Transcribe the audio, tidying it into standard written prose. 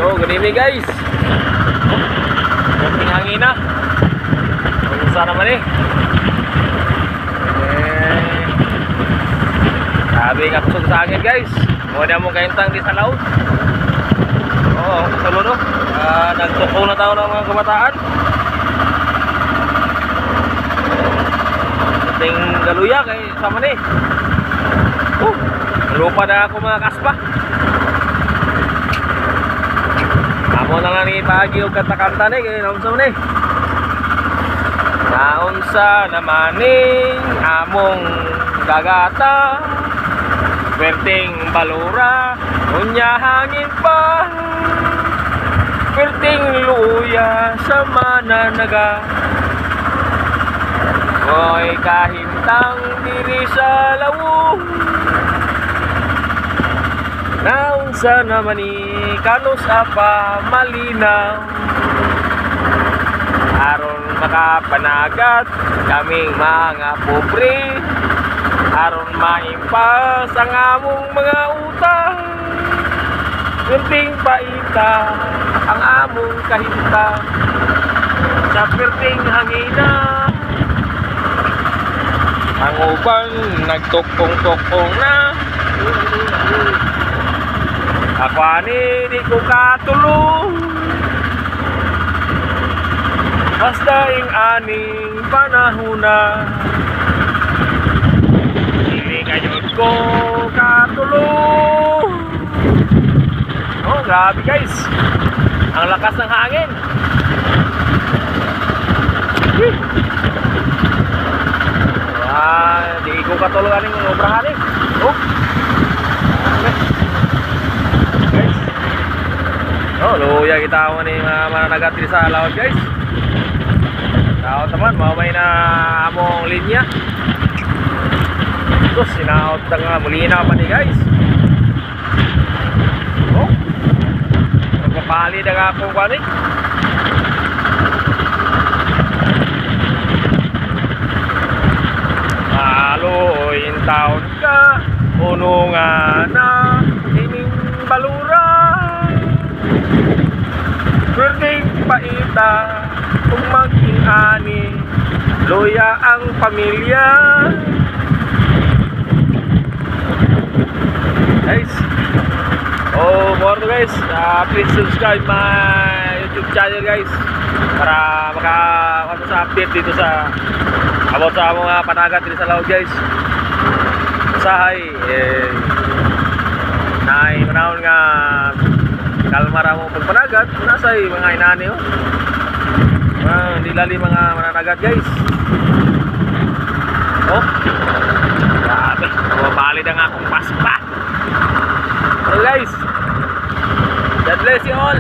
So, good evening guys. Kunting hangin na. Kung saan naman sabi kapsog sa hangin guys. Muna mo kaintang di sa laut. Oo, tulo no. Nagtukong na tao ng mga kabataan. Kunting galuya kay sama ni. Lupa na ako mga kaspa. Amo na lang ni pagi og kanta-kanta ni kay naunsa man ni. Naunsa naman ning among dagata. Perting balura, unya hangin pa. Perting luya sa mananaga. Oy kahintang diri sa lawong. Naunsa naman ni kanus apa malinaw. Aron makapanagat kaming mga pobre. Aron maimpas ang among mga utang. Perting paita ang among kahinta. Sa perting hangina ang uban nagtukong-tukong na. Ako ani di ko katulong. Basta ing aning panahuna. Dili kayo ko katulong. Oh, grabe guys. Ang lakas ng hangin. Di ko katulong aning obrahan eh. Oh. Guys. Oh, luya kita ako ni mga mananagat sa laut guys. Tao teman, mamay na among linya. Terus sinaot nga mulina pa ni guys. Oh. Magpapali na ako kani. Aloy taon ka uno nga na ining balura. Perting paita kung maging ani loya ang pamilya. Guys, more to guys, please subscribe my YouTube channel guys para maka sa update dito sa about sa mga panagat dito sa laut guys. Usahay naay manahon nga kalmara mo pagpanagat nasay mga inani oh. Hindi lali mga mananagat guys. Oh, grabe, bumabali na nga akong paspa. So guys, God bless you all.